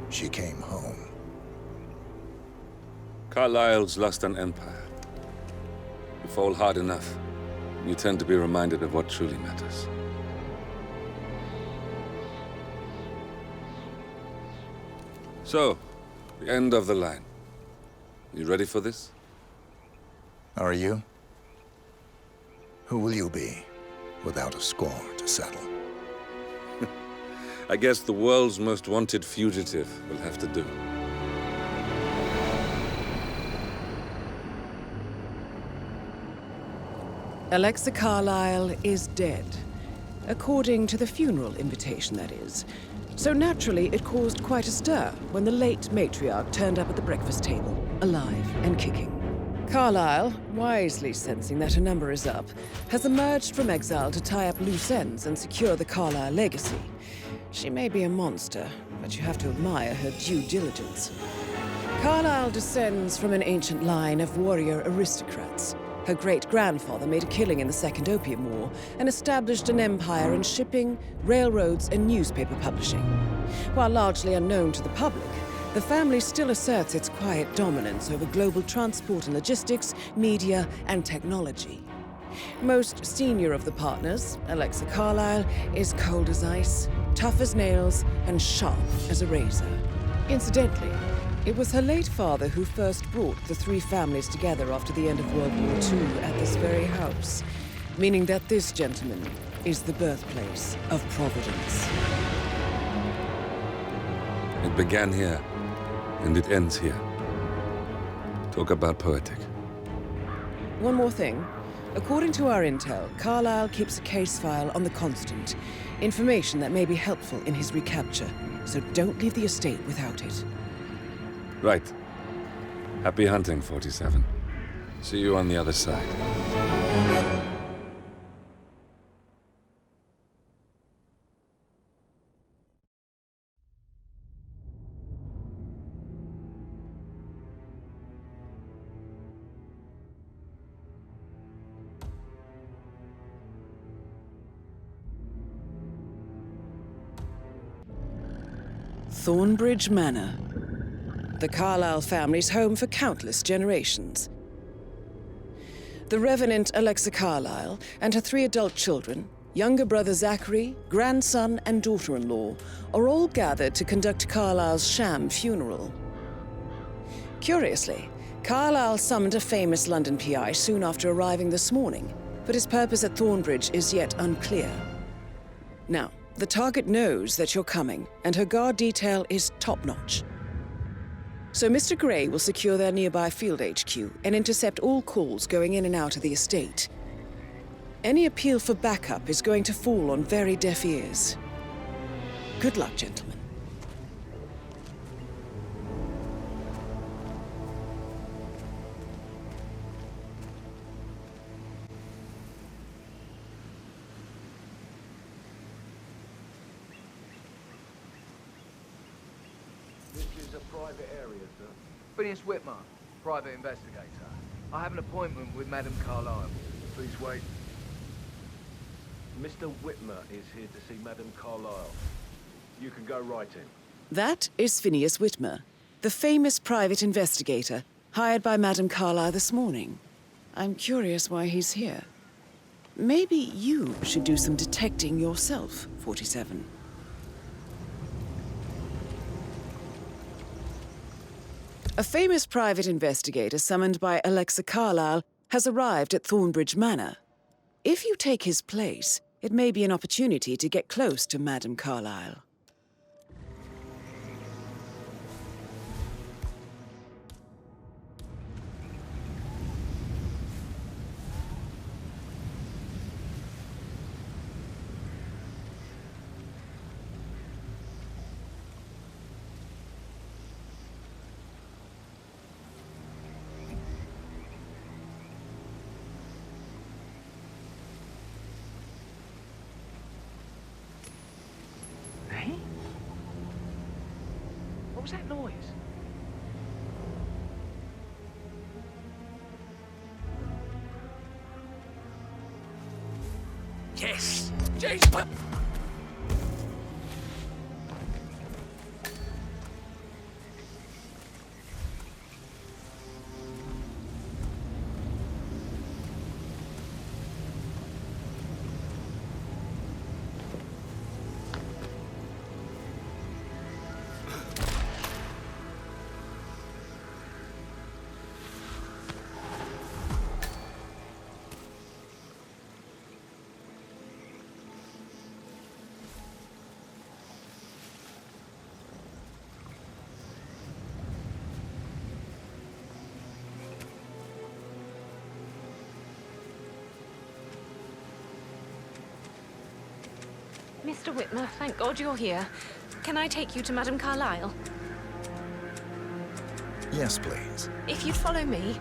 she came home. Carlyle's lost an empire. You fall hard enough, you tend to be reminded of what truly matters. So, the end of the line. You ready for this? Are you? Who will you be, without a score to settle? I guess the world's most wanted fugitive will have to do. Alexa Carlyle is dead. According to the funeral invitation, that is. So naturally, it caused quite a stir when the late matriarch turned up at the breakfast table, alive and kicking. Carlyle, wisely sensing that her number is up, has emerged from exile to tie up loose ends and secure the Carlyle legacy. She may be a monster, but you have to admire her due diligence. Carlyle descends from an ancient line of warrior aristocrats. Her great-grandfather made a killing in the Second Opium War and established an empire in shipping, railroads, and newspaper publishing. While largely unknown to the public, the family still asserts its quiet dominance over global transport and logistics, media, and technology. Most senior of the partners, Alexa Carlyle, is cold as ice, tough as nails, and sharp as a razor. Incidentally, it was her late father who first brought the three families together after the end of World War II at this very house, meaning that this gentleman is the birthplace of Providence. It began here, and it ends here. Talk about poetic. One more thing. According to our intel, Carlyle keeps a case file on the Constant, information that may be helpful in his recapture, so don't leave the estate without it. Right. Happy hunting, 47. See you on the other side. Thornbridge Manor. The Carlyle family's home for countless generations. The Revenant Alexa Carlyle and her three adult children, younger brother Zachary, grandson, and daughter-in-law, are all gathered to conduct Carlyle's sham funeral. Curiously, Carlyle summoned a famous London PI soon after arriving this morning, but his purpose at Thornbridge is yet unclear. Now, the target knows that you're coming, and her guard detail is top-notch. So Mr. Gray will secure their nearby field HQ and intercept all calls going in and out of the estate. Any appeal for backup is going to fall on very deaf ears. Good luck, gentlemen. Private area, sir. Phineas Whitmer, private investigator. I have an appointment with Madame Carlyle. Please wait. Mr. Whitmer is here to see Madame Carlyle. You can go right in. That is Phineas Whitmer, the famous private investigator hired by Madame Carlyle this morning. I'm curious why he's here. Maybe you should do some detecting yourself, 47. A famous private investigator summoned by Alexa Carlyle has arrived at Thornbridge Manor. If you take his place, it may be an opportunity to get close to Madame Carlyle. What was that noise? Yes! Jason! Mr. Whitmer, thank God you're here. Can I take you to Madame Carlyle? Yes, please. If you'd follow me.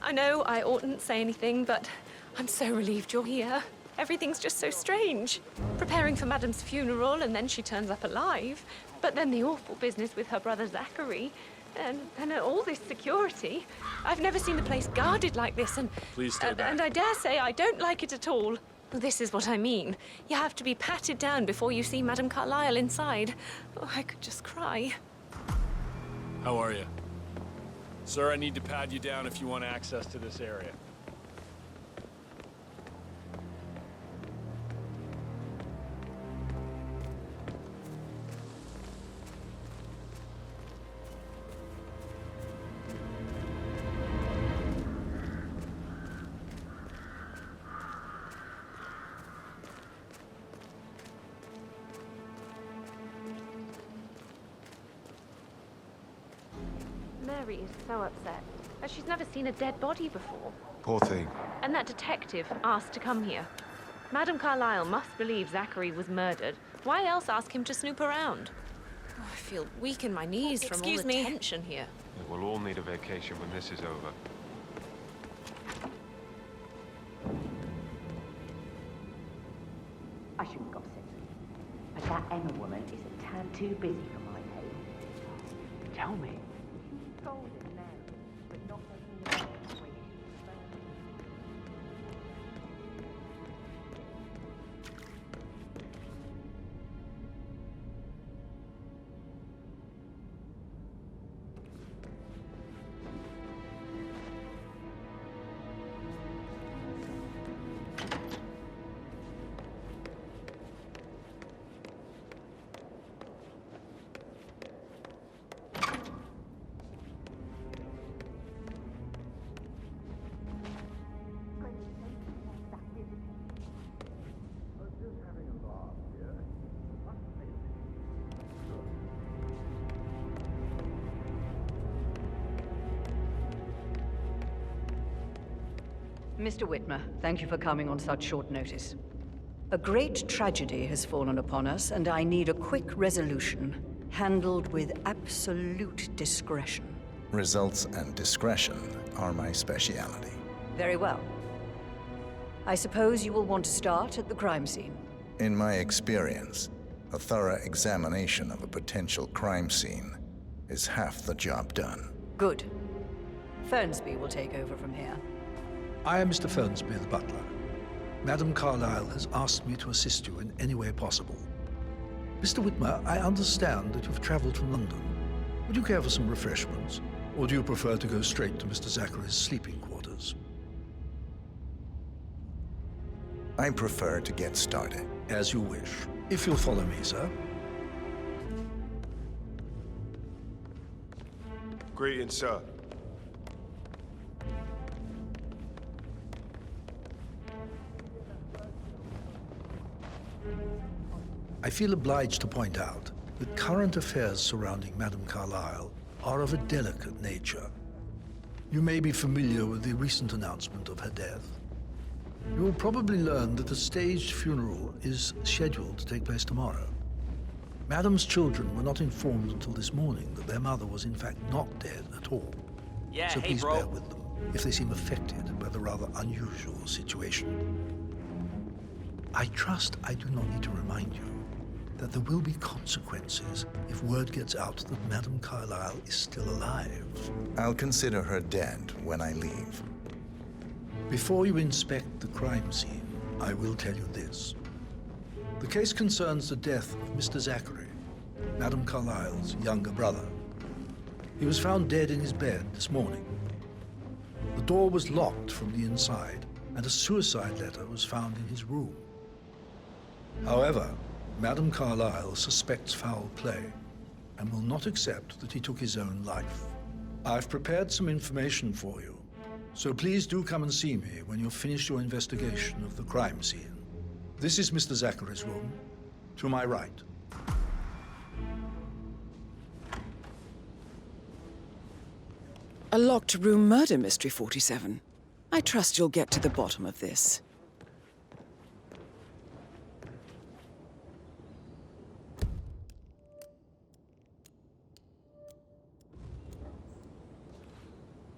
I know I oughtn't say anything, but I'm so relieved you're here. Everything's just so strange. Preparing for Madame's funeral, and then she turns up alive. But then the awful business with her brother Zachary. And all this security. I've never seen the place guarded like this, and... Please stay back. And I dare say I don't like it at all. This is what I mean. You have to be patted down before you see Madame Carlyle inside. Oh, I could just cry. How are you? Sir, I need to pad you down if you want access to this area. Mary is so upset. She's never seen a dead body before. Poor thing. And that detective asked to come here. Madame Carlyle must believe Zachary was murdered. Why else ask him to snoop around? Oh, I feel weak in my knees from all the tension here. We'll all need a vacation when this is over. I shouldn't gossip, but that Emma woman is a tad too busy for my taste. Tell me. She's golden now, but not making the way she's burning. Mr. Whitmer, thank you for coming on such short notice. A great tragedy has fallen upon us, and I need a quick resolution, handled with absolute discretion. Results and discretion are my speciality. Very well. I suppose you will want to start at the crime scene. In my experience, a thorough examination of a potential crime scene is half the job done. Good. Fernsby will take over from here. I am Mr. Fernsby, the butler. Madame Carlyle has asked me to assist you in any way possible. Mr. Whitmer, I understand that you've traveled from London. Would you care for some refreshments, or do you prefer to go straight to Mr. Zachary's sleeping quarters? I prefer to get started. As you wish. If you'll follow me, sir. Greetings, sir. I feel obliged to point out that current affairs surrounding Madame Carlyle are of a delicate nature. You may be familiar with the recent announcement of her death. You will probably learn that a staged funeral is scheduled to take place tomorrow. Madame's children were not informed until this morning that their mother was in fact not dead at all. Yeah, so hey, please bro. bear with them if they seem affected by the rather unusual situation. I trust I do not need to remind you that there will be consequences if word gets out that Madame Carlyle is still alive. I'll consider her dead when I leave. Before you inspect the crime scene, I will tell you this. The case concerns the death of Mr. Zachary, Madame Carlyle's younger brother. He was found dead in his bed this morning. The door was locked from the inside, and a suicide letter was found in his room. However, Madame Carlyle suspects foul play and will not accept that he took his own life. I've prepared some information for you, so please do come and see me when you've finished your investigation of the crime scene. This is Mr. Zachary's room, to my right. A locked room murder mystery, 47. I trust you'll get to the bottom of this.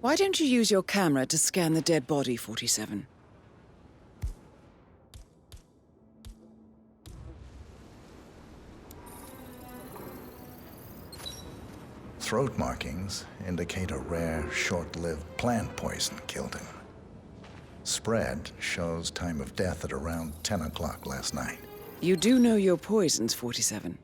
Why don't you use your camera to scan the dead body, 47? Throat markings indicate a rare, short-lived plant poison killed him. Spread shows time of death at around 10 o'clock last night. You do know your poisons, 47.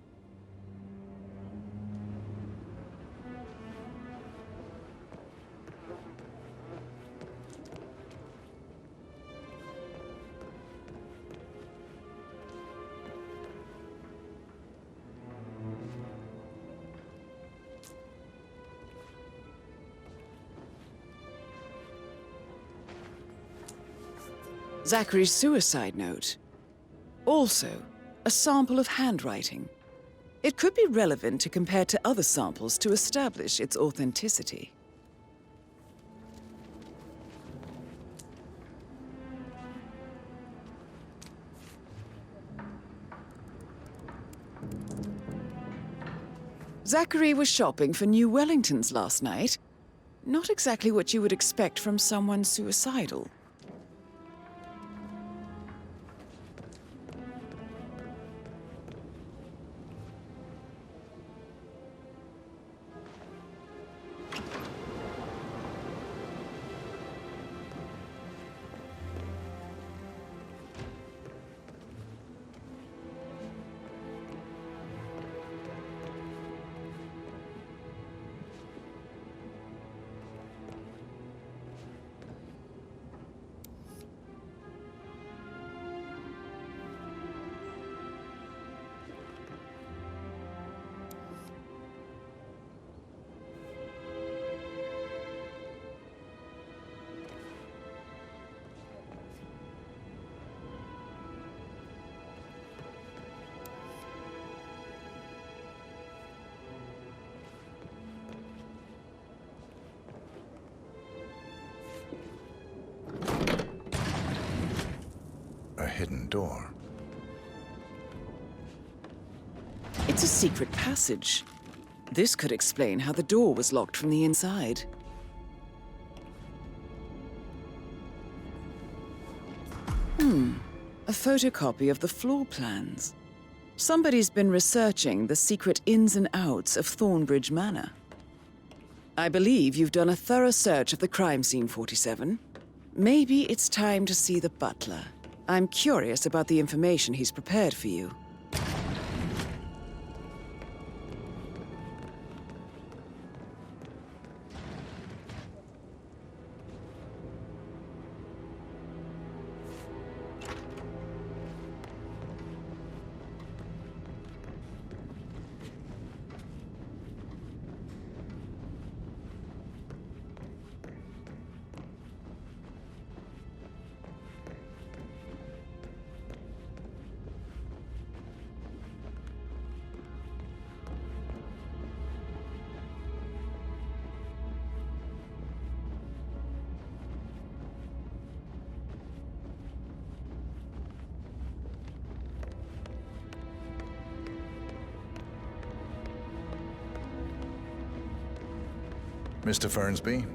Zachary's suicide note. Also, a sample of handwriting. It could be relevant to compare to other samples to establish its authenticity. Zachary was shopping for New Wellingtons last night. Not exactly what you would expect from someone suicidal. A hidden door. It's a secret passage. This could explain how the door was locked from the inside. A photocopy of the floor plans. Somebody's been researching the secret ins and outs of Thornbridge Manor. I believe you've done a thorough search of the crime scene, 47. Maybe it's time to see the butler. I'm curious about the information he's prepared for you. Mr. Fernsby,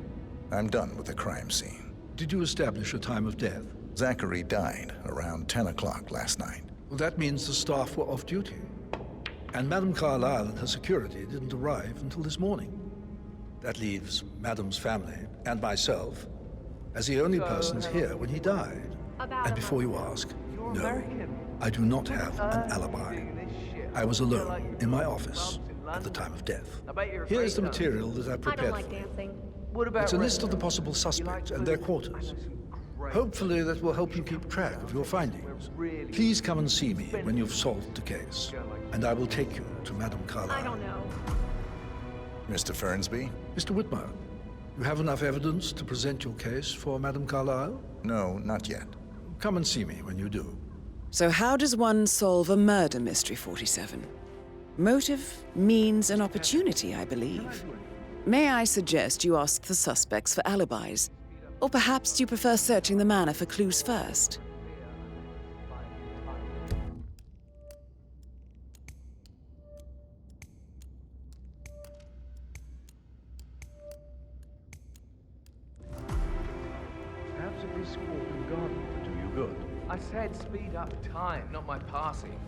I'm done with the crime scene. Did you establish a time of death? Zachary died around 10 o'clock last night. Well, that means the staff were off duty. And Madame Carlyle and her security didn't arrive until this morning. That leaves Madame's family and myself as the only persons here when he died. And before you ask, no, I do not have an alibi. I was alone in my office at the time of death. Here is the material that I prepared for you. It's a list of the possible suspects and their quarters. Hopefully that will help you keep track of your findings. Please come and see me when you've solved the case, and I will take you to Madame Carlyle. I don't know. Mr. Fernsby? Mr. Whitmer, you have enough evidence to present your case for Madame Carlyle? No, not yet. Come and see me when you do. So how does one solve a murder mystery, 47? Motive, means, and opportunity, I believe. May I suggest you ask the suspects for alibis? Or perhaps you prefer searching the manor for clues first? Perhaps a brisk walk in the garden would do you good. I said speed up time, not my passing.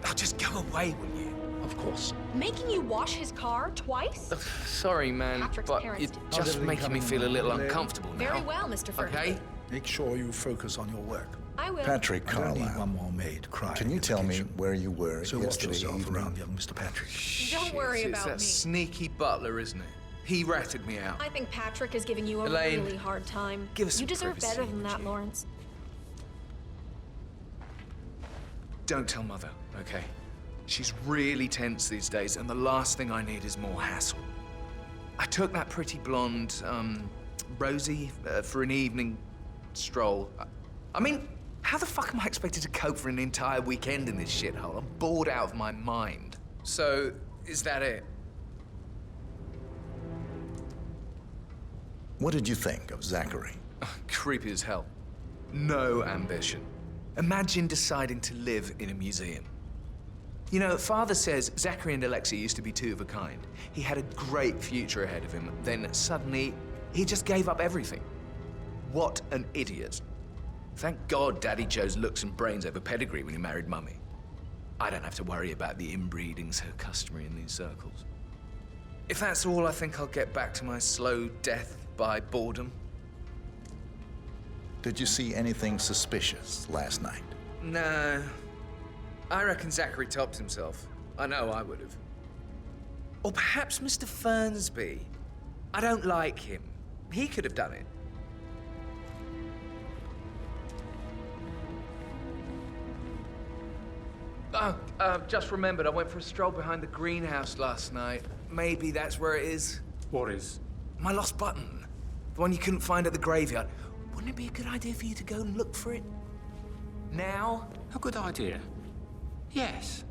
Now just go away, will you? Of course. Making you wash his car twice? Sorry, man, Patrick's but parents you're did- just everything making me coming feel a along little today? uncomfortable now. Very well, Mr. Ferguson. Okay? Make sure you focus on your work. I will. Patrick I don't need Carlyle. one more maid crying. Can you in the tell me kitchen. where you were So watch yesterday yourself evening? around, young Mr. Patrick. Don't worry It's about that me. sneaky butler, isn't it? He ratted me out. I think Patrick is giving you a Elaine, really hard time. give us You some deserve privacy, better than would that, you? Lawrence. Don't tell Mother, okay? She's really tense these days, and the last thing I need is more hassle. I took that pretty blonde, Rosie, for an evening stroll. I mean, how the fuck am I expected to cope for an entire weekend in this shithole? I'm bored out of my mind. So, is that it? What did you think of Zachary? Creepy as hell. No ambition. Imagine deciding to live in a museum. You know, Father says Zachary and Alexei used to be two of a kind. He had a great future ahead of him. Then suddenly, he just gave up everything. What an idiot. Thank God Daddy chose looks and brains over pedigree when he married Mummy. I don't have to worry about the inbreeding so customary in these circles. If that's all, I think I'll get back to my slow death by boredom. Did you see anything suspicious last night? No. I reckon Zachary topped himself. I know I would have. Or perhaps Mr. Fernsby. I don't like him. He could have done it. Just remembered, I went for a stroll behind the greenhouse last night. Maybe that's where it is. What is? My lost button. The one you couldn't find at the graveyard. Wouldn't it be a good idea for you to go and look for it? Now? A good idea. Yes.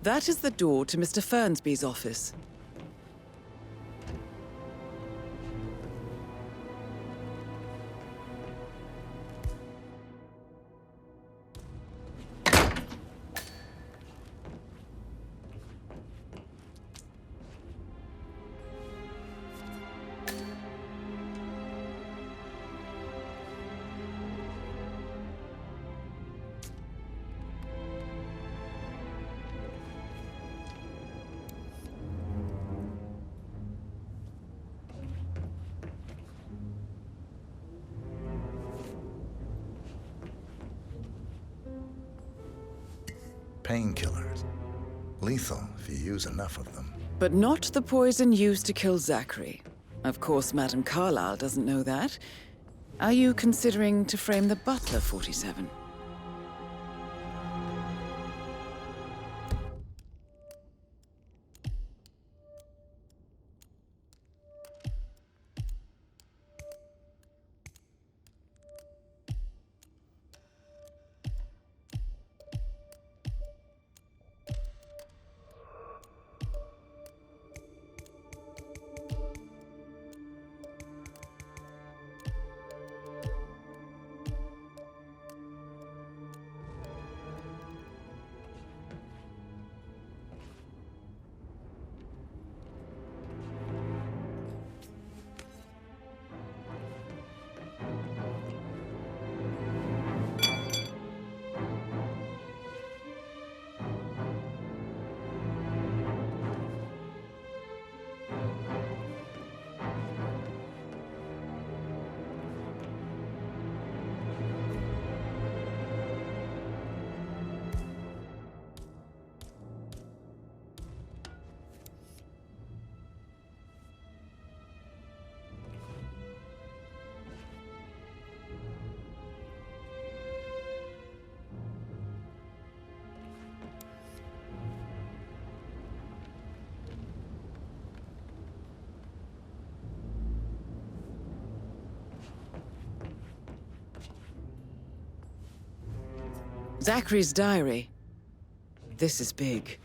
That is the door to Mr. Fernsby's office. Painkillers. Lethal if you use enough of them. But not the poison used to kill Zachary. Of course, Madame Carlyle doesn't know that. Are you considering to frame the butler, 47? Zachary's diary. This is big.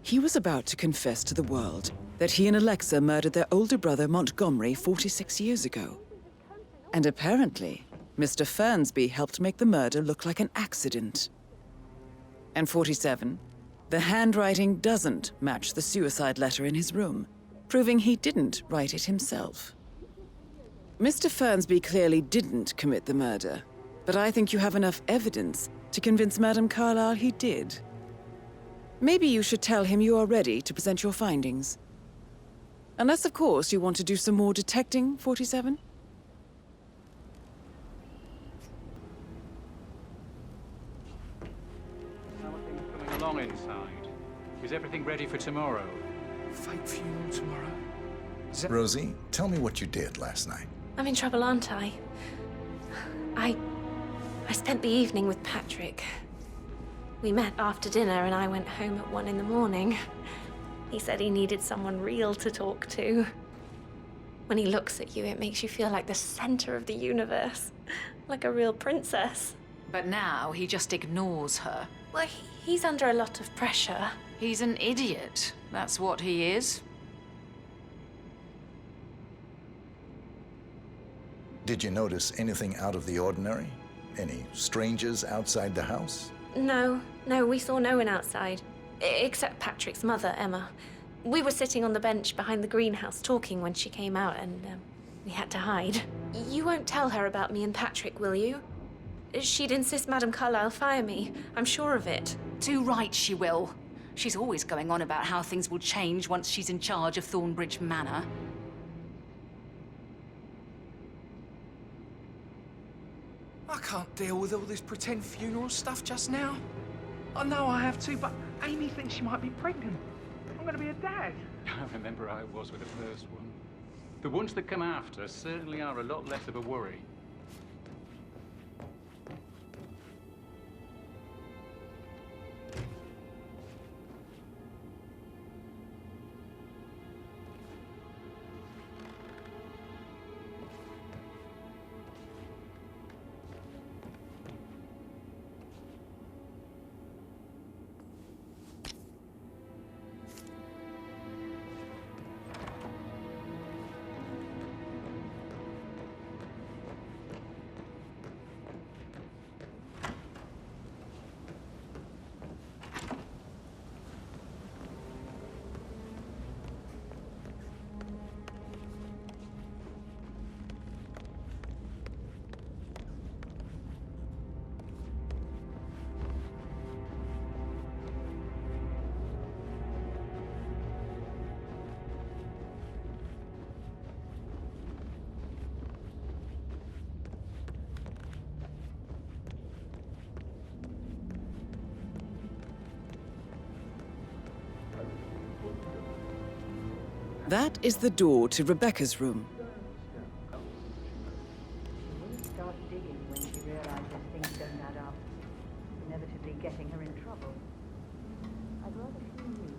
He was about to confess to the world that he and Alexa murdered their older brother Montgomery 46 years ago. And apparently, Mr. Fernsby helped make the murder look like an accident. And 47, the handwriting doesn't match the suicide letter in his room, proving he didn't write it himself. Mr. Fernsby clearly didn't commit the murder, but I think you have enough evidence to convince Madame Carlyle he did. Maybe you should tell him you are ready to present your findings. Unless, of course, you want to do some more detecting, 47? How are things coming along inside? Is everything ready for tomorrow? Fake funeral tomorrow? Rosie, tell me what you did last night. I'm in trouble, aren't I? I spent the evening with Patrick. We met after dinner and I went home at 1 in the morning. He said he needed someone real to talk to. When he looks at you, it makes you feel like the center of the universe. Like a real princess. But now he just ignores her. Well, he's under a lot of pressure. He's an idiot. That's what he is. Did you notice anything out of the ordinary? Any strangers outside the house? No, we saw no one outside. Except Patrick's mother, Emma. We were sitting on the bench behind the greenhouse talking when she came out and we had to hide. You won't tell her about me and Patrick, will you? She'd insist Madame Carlyle fire me. I'm sure of it. Too right she will. She's always going on about how things will change once she's in charge of Thornbridge Manor. I can't deal with all this pretend funeral stuff just now. I know I have to, but Amy thinks she might be pregnant. I'm gonna be a dad. I remember how it was with the first one. The ones that come after certainly are a lot less of a worry. That is the door to Rebecca's room. She wouldn't start digging when she realizes things don't add up, inevitably getting her in trouble. I'd rather she knew.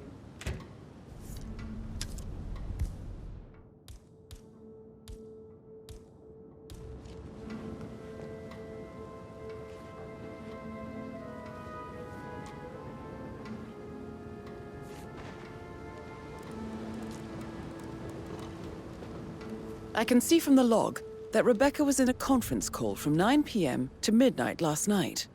I can see from the log that Rebecca was in a conference call from 9 p.m. to midnight last night.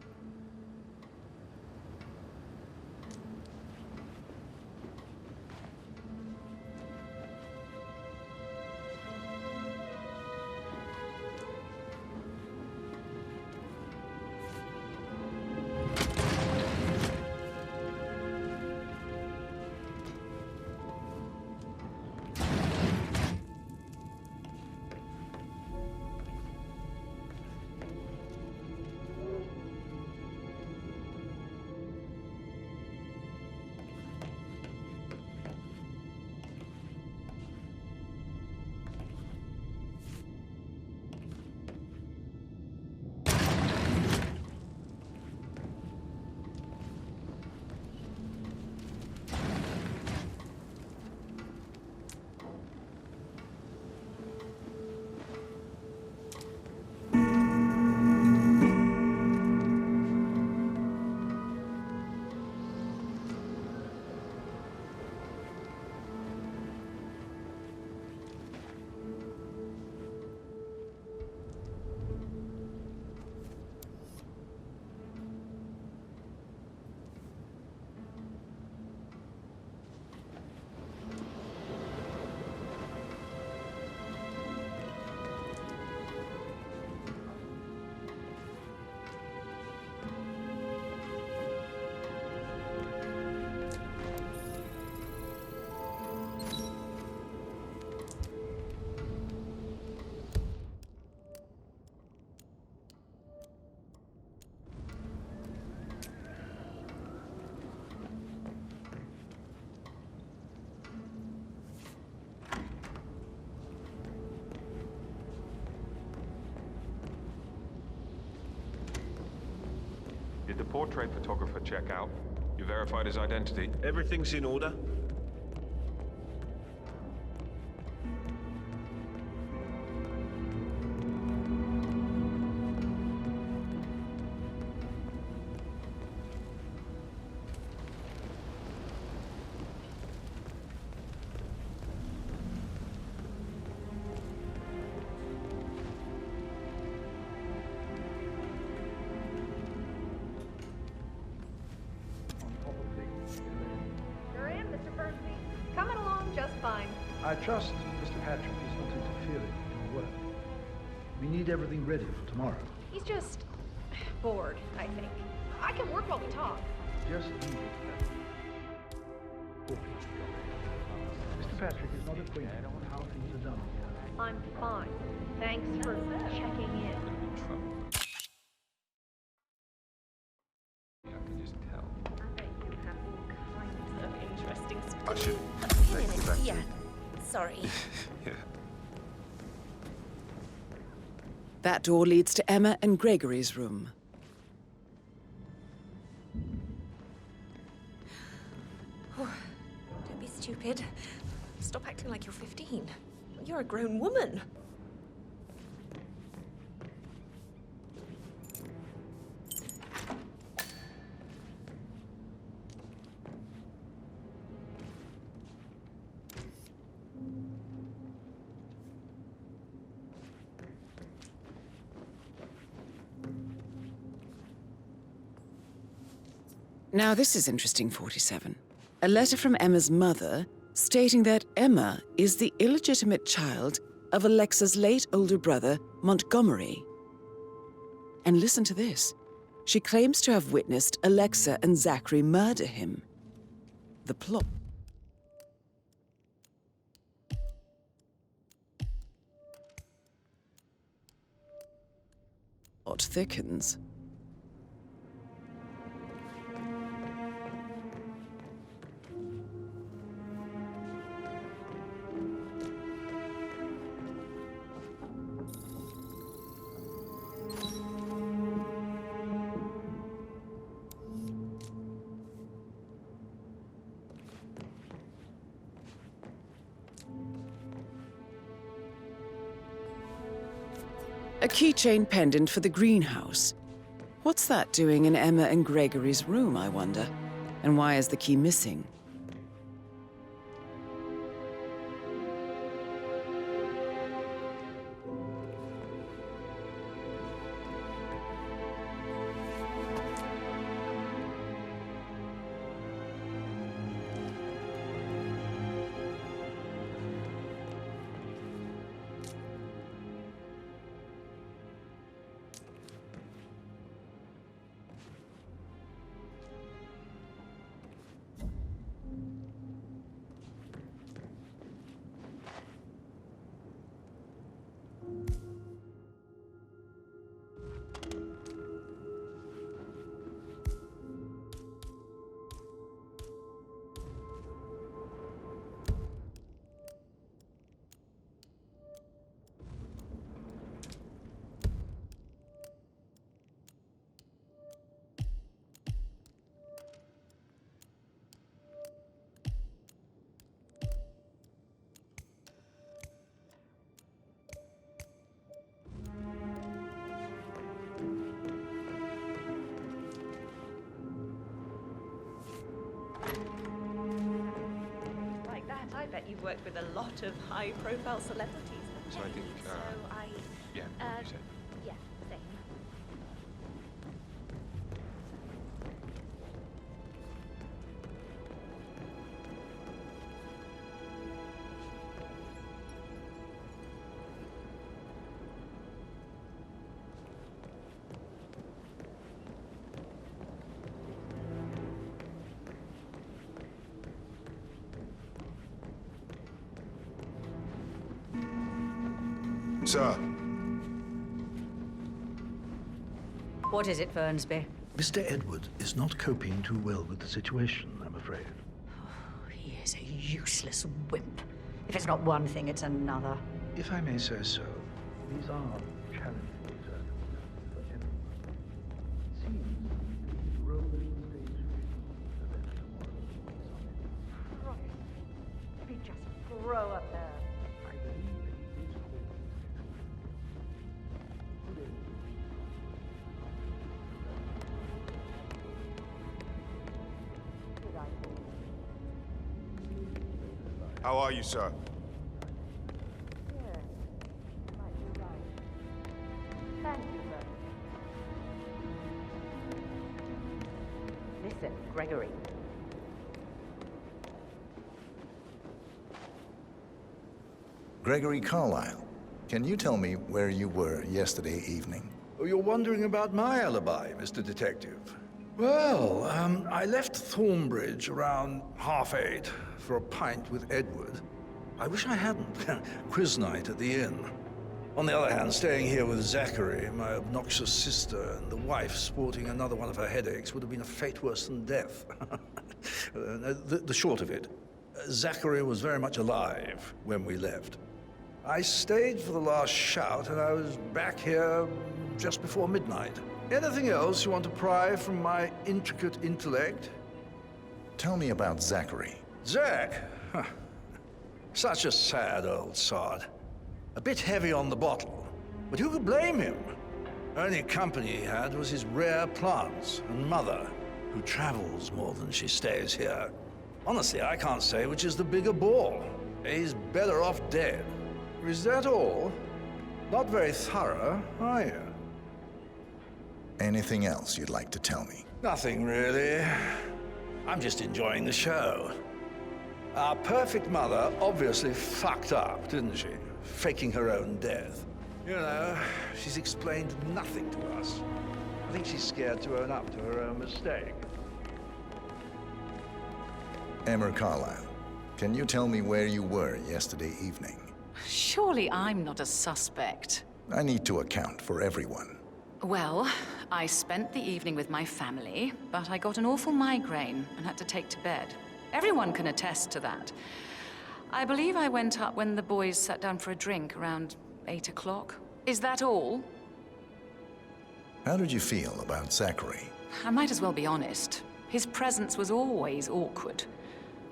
portrait photographer check out? You verified his identity? Everything's in order. You're in, Mr. Bernstein. Coming along just fine. I trust Mr. Patrick is not interfering in your work. We need everything ready for tomorrow. He's just bored, I think. I can work while we talk. Just leave it at that. Mr. Patrick is not acquainted with how things are done here. I'm fine. Thanks for checking in. I can just tell. I bet you have all kinds of interesting I should stuff. take you back. Yeah, sorry. Yeah. That door leads to Emma and Gregory's room. Don't be stupid. Stop acting like you're 15. You're a grown woman. Now this is interesting, 47. A letter from Emma's mother stating that Emma is the illegitimate child of Alexa's late older brother, Montgomery. And listen to this. She claims to have witnessed Alexa and Zachary murder him. The plot thickens. A keychain pendant for the greenhouse. What's that doing in Emma and Gregory's room, I wonder? And why is the key missing? I bet you've worked with a lot of high-profile celebrities. So I think, yeah, you said. Yeah, same. Sir. What is it, Fernsby? Mr. Edward is not coping too well with the situation, I'm afraid. He is a useless wimp. If it's not one thing, it's another. If I may say so, these are challenging circumstances for everyone. It seems the role grow up there. How are you, sir? Thank you, sir. Listen, Gregory. Gregory Carlyle, can you tell me where you were yesterday evening? Oh, you're wondering about my alibi, Mr. Detective. Well, I left Thornbridge around 8:30 for a pint with Edward. I wish I hadn't. Quiz night at the inn. On the other hand, staying here with Zachary, my obnoxious sister, and the wife sporting another one of her headaches would have been a fate worse than death. The short of it, Zachary was very much alive when we left. I stayed for the last shout, and I was back here just before midnight. Anything else you want to pry from my intricate intellect? Tell me about Zachary. Zach? Huh. Such a sad old sod. A bit heavy on the bottle, but who could blame him? Only company he had was his rare plants and mother, who travels more than she stays here. Honestly, I can't say which is the bigger ball. He's better off dead. Is that all? Not very thorough, are you? Anything else you'd like to tell me? Nothing really. I'm just enjoying the show. Our perfect mother obviously fucked up, didn't she? Faking her own death. You know, she's explained nothing to us. I think she's scared to own up to her own mistake. Emma Carlyle, can you tell me where you were yesterday evening? Surely I'm not a suspect. I need to account for everyone. Well, I spent the evening with my family, but I got an awful migraine and had to take to bed. Everyone can attest to that. I believe I went up when the boys sat down for a drink around 8 o'clock. Is that all? How did you feel about Zachary? I might as well be honest. His presence was always awkward.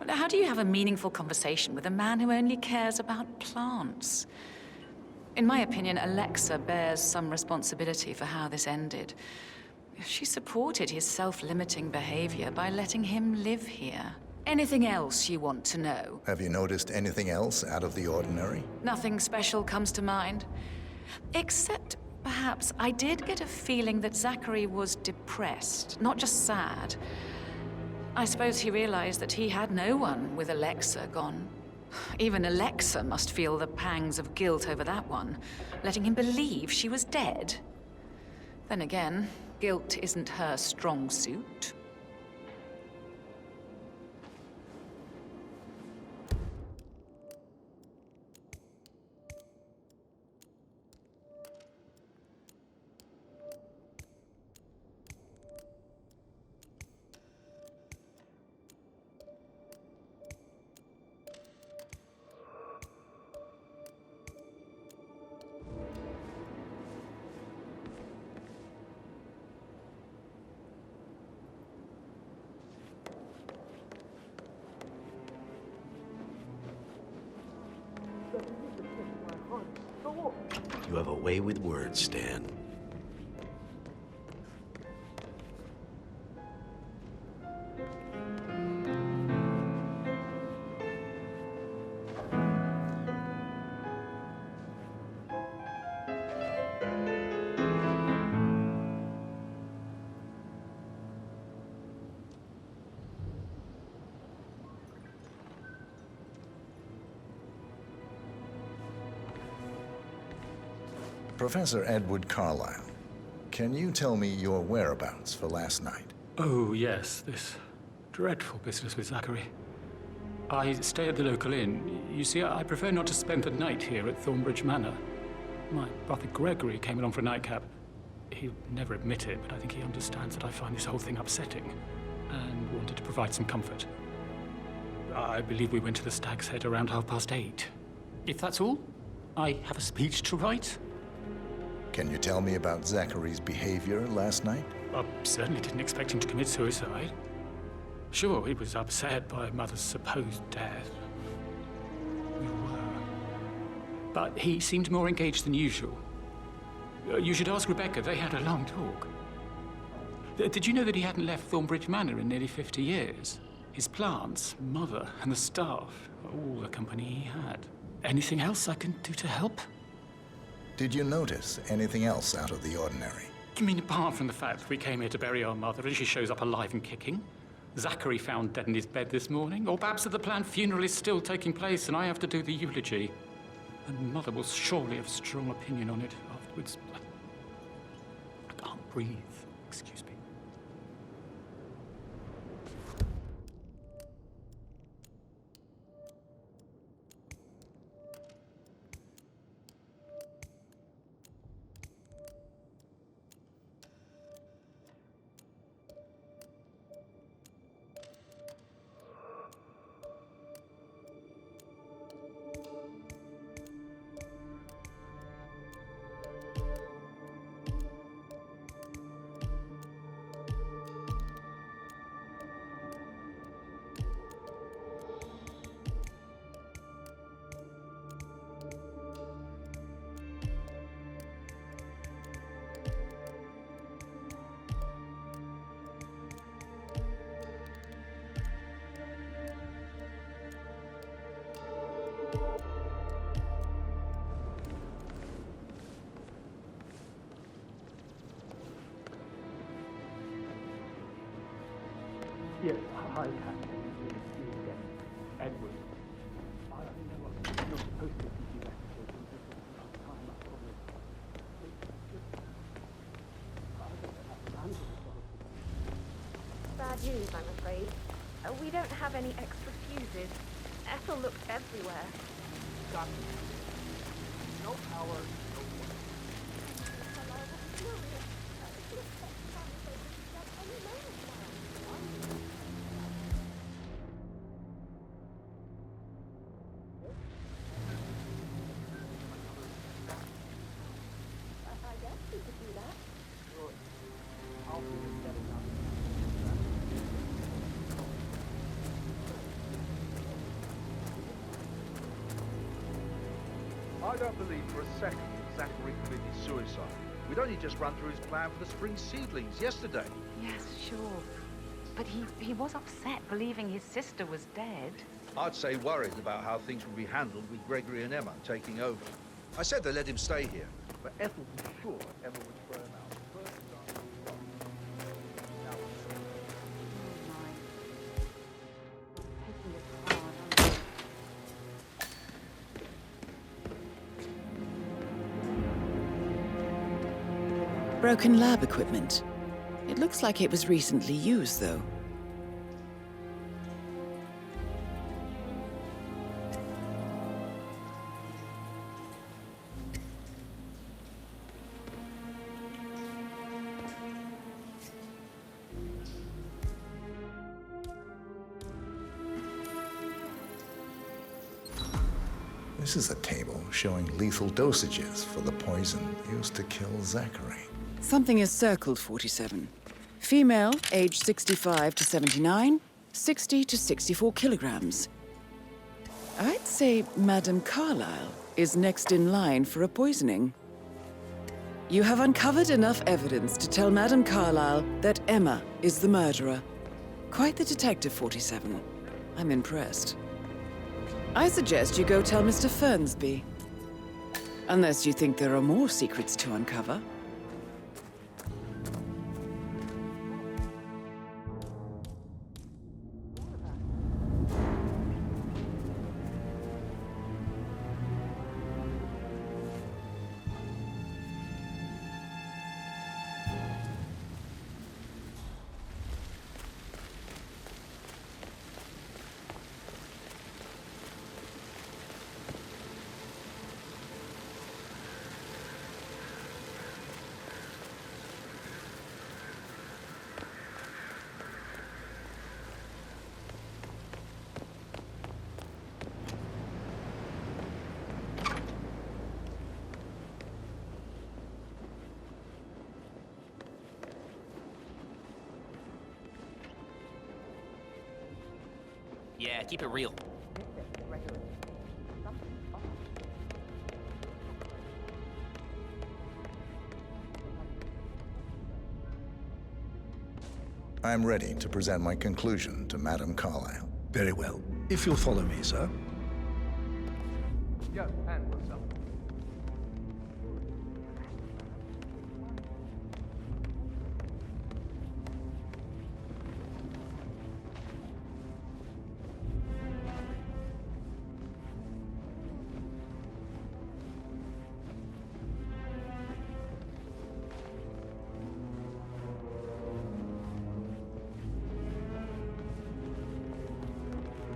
How do you have a meaningful conversation with a man who only cares about plants? In my opinion, Alexa bears some responsibility for how this ended. She supported his self-limiting behavior by letting him live here. Anything else you want to know? Have you noticed anything else out of the ordinary? Nothing special comes to mind. Except, perhaps, I did get a feeling that Zachary was depressed, not just sad. I suppose he realized that he had no one with Alexa gone. Even Alexa must feel the pangs of guilt over that one, letting him believe she was dead. Then again, guilt isn't her strong suit. You have a way with words, Stan. Professor Edward Carlyle, can you tell me your whereabouts for last night? Oh, yes, this dreadful business with Zachary. I stay at the local inn. You see, I prefer not to spend the night here at Thornbridge Manor. My brother Gregory came along for a nightcap. He'll never admit it, but I think he understands that I find this whole thing upsetting and wanted to provide some comfort. I believe we went to the Stag's Head around 8:30. If that's all, I have a speech to write. Can you tell me about Zachary's behavior last night? I certainly didn't expect him to commit suicide. Sure, he was upset by Mother's supposed death. We but he seemed more engaged than usual. You should ask Rebecca. They had a long talk. Did you know that he hadn't left Thornbridge Manor in nearly 50 years? His plants, mother, and the staff, all the company he had. Anything else I can do to help? Did you notice anything else out of the ordinary? You mean apart from the fact that we came here to bury our mother and she shows up alive and kicking? Zachary found dead in his bed this morning? Or perhaps that the planned funeral is still taking place and I have to do the eulogy? And Mother will surely have a strong opinion on it afterwards. I can't breathe. Excuse me. Yes, hi, Captain. Edward. I don't know what you're supposed to do that. Bad news, I'm afraid. We don't have any extra fuses. Ethel looked everywhere. Got me. No power, no way. I don't believe for a second that Zachary committed suicide. We'd only just run through his plan for the spring seedlings yesterday. Yes, sure. But he was upset believing his sister was dead. I'd say worried about how things would be handled with Gregory and Emma taking over. I said they let him stay here, but Ethel was sure Emma would throw him out. Broken lab equipment. It looks like it was recently used, though. This is a table showing lethal dosages for the poison used to kill Zachary. Something is circled, 47. Female, age 65 to 79, 60 to 64 kilograms. I'd say Madame Carlyle is next in line for a poisoning. You have uncovered enough evidence to tell Madame Carlyle that Emma is the murderer. Quite the detective, 47. I'm impressed. I suggest you go tell Mr. Fernsby. Unless you think there are more secrets to uncover. Yeah, keep it real. I'm ready to present my conclusion to Madame Carlyle. Very well. If you'll follow me, sir. Yo, and what's up?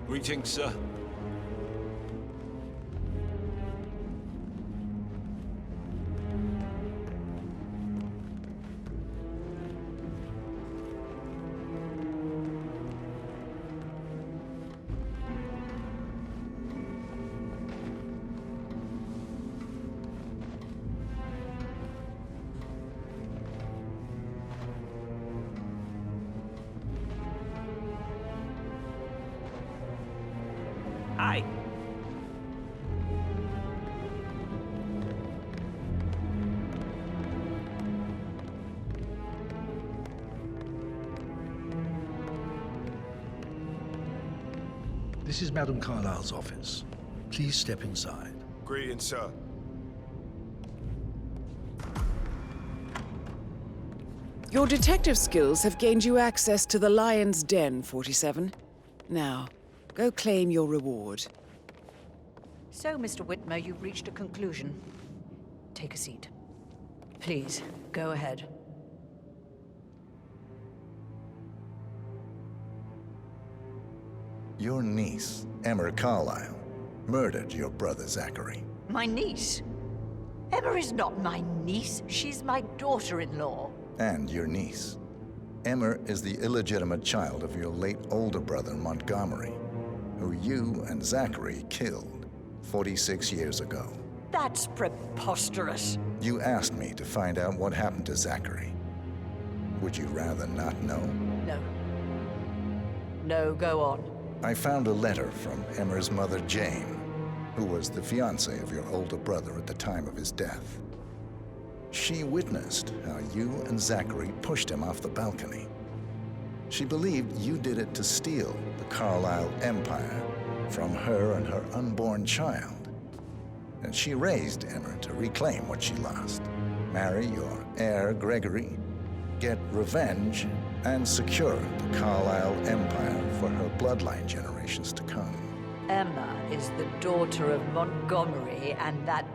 Greetings, sir. Hi. This is Madame Carlyle's office. Please step inside. Greetings, sir. Your detective skills have gained you access to the Lion's Den, 47. Now, go claim your reward. So, Mr. Whitmer, you've reached a conclusion. Take a seat. Please, go ahead. Your niece, Emma Carlyle, murdered your brother Zachary. My niece? Emma is not my niece. She's my daughter-in-law. And your niece. Emma is the illegitimate child of your late older brother Montgomery, who you and Zachary killed 46 years ago. That's preposterous. You asked me to find out what happened to Zachary. Would you rather not know? No. No, go on. I found a letter from Emma's mother, Jane, who was the fiancée of your older brother at the time of his death. She witnessed how you and Zachary pushed him off the balcony. She believed you did it to steal the Carlyle empire from her and her unborn child. And she raised Emma to reclaim what she lost, marry your heir, Gregory, get revenge, and secure the Carlyle empire for her bloodline generations to come. Emma is the daughter of Montgomery and that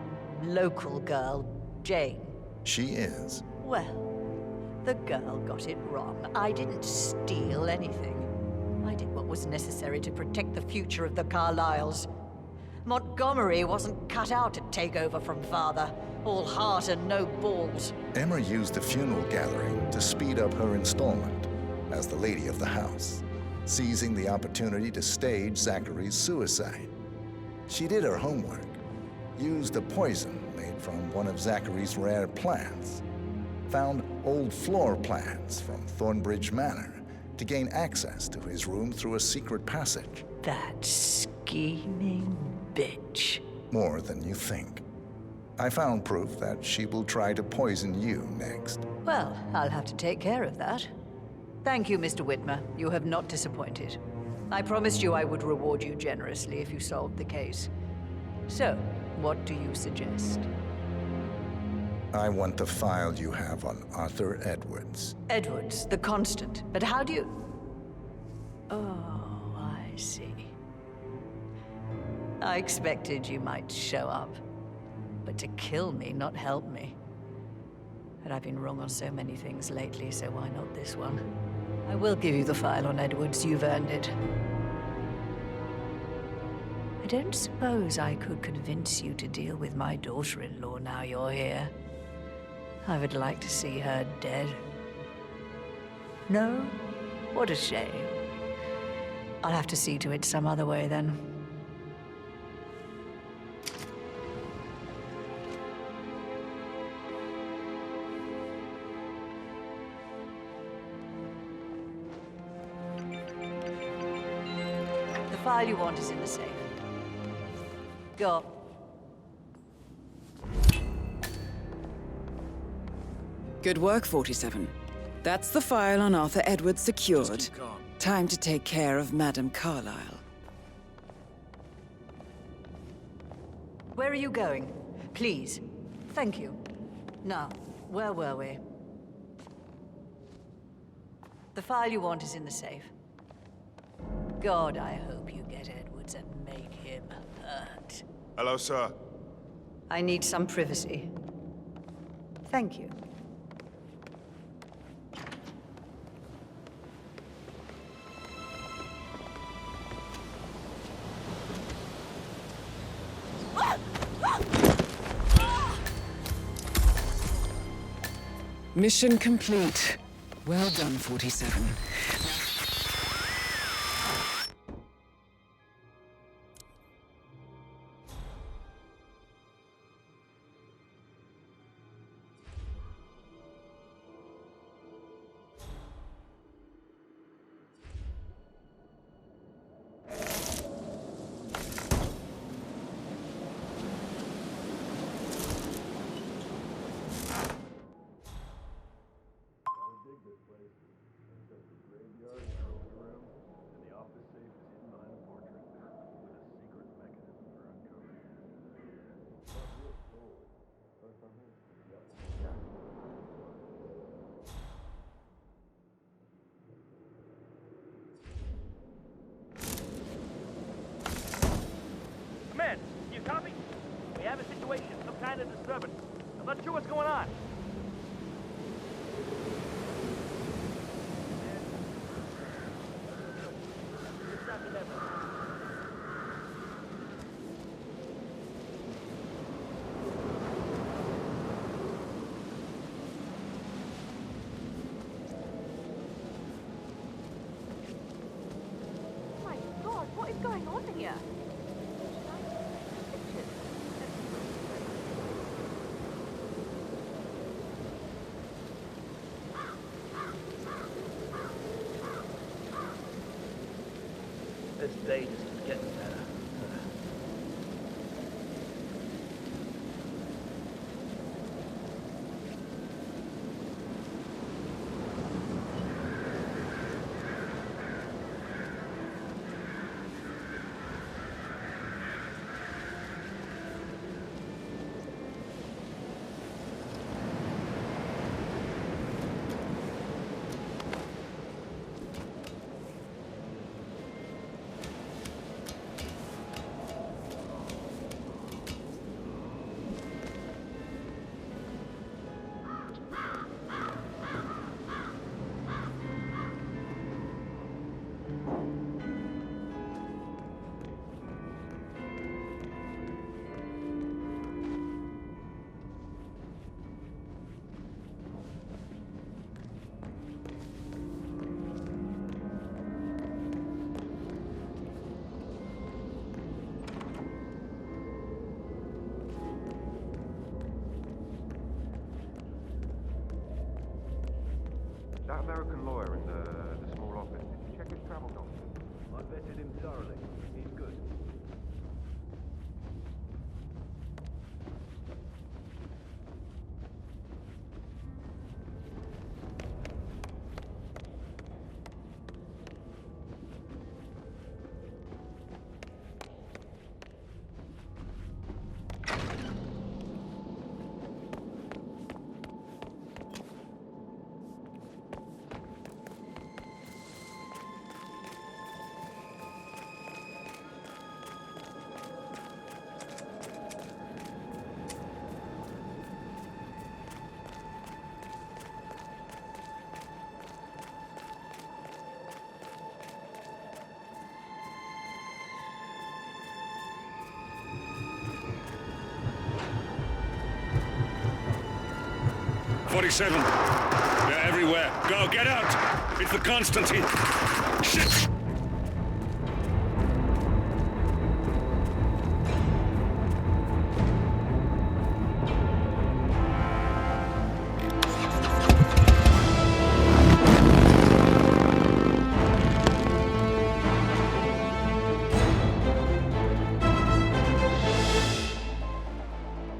local girl, Jane. She is. Well, the girl got it wrong. I didn't steal anything. I did what was necessary to protect the future of the Carlyles. Montgomery wasn't cut out to take over from father. All heart and no balls. Emma used the funeral gathering to speed up her installment as the lady of the house, seizing the opportunity to stage Zachary's suicide. She did her homework, used a poison made from one of Zachary's rare plants, found old floor plans from Thornbridge Manor to gain access to his room through a secret passage. That scheming bitch. More than you think. I found proof that she will try to poison you next. Well, I'll have to take care of that. Thank you, Mr. Whitmer. You have not disappointed. I promised you I would reward you generously if you solved the case. So, what do you suggest? I want the file you have on Arthur Edwards. Edwards, the Constant. But how do you... Oh, I see. I expected you might show up. But to kill me, not help me. But I've been wrong on so many things lately, so why not this one? I will give you the file on Edwards. You've earned it. I don't suppose I could convince you to deal with my daughter-in-law now you're here. I would like to see her dead. No? What a shame. I'll have to see to it some other way, then. The file you want is in the safe. Go on. Good work, 47. That's the file on Arthur Edwards secured. Just keep calm. Time to take care of Madame Carlyle. Where are you going? Please. Thank you. Now, where were we? The file you want is in the safe. God, I hope you get Edwards and make him hurt. Hello, sir. I need some privacy. Thank you. Mission complete. Well done, 47. Command, you copy? We have a situation, some kind of disturbance. I'm not sure what's going on. My God, what is going on here? This day just keeps getting better. That American lawyer in the small office, did you check his travel documents? I vetted him thoroughly. He's good. They're everywhere. Go, get out! It's the Constantine. Shit!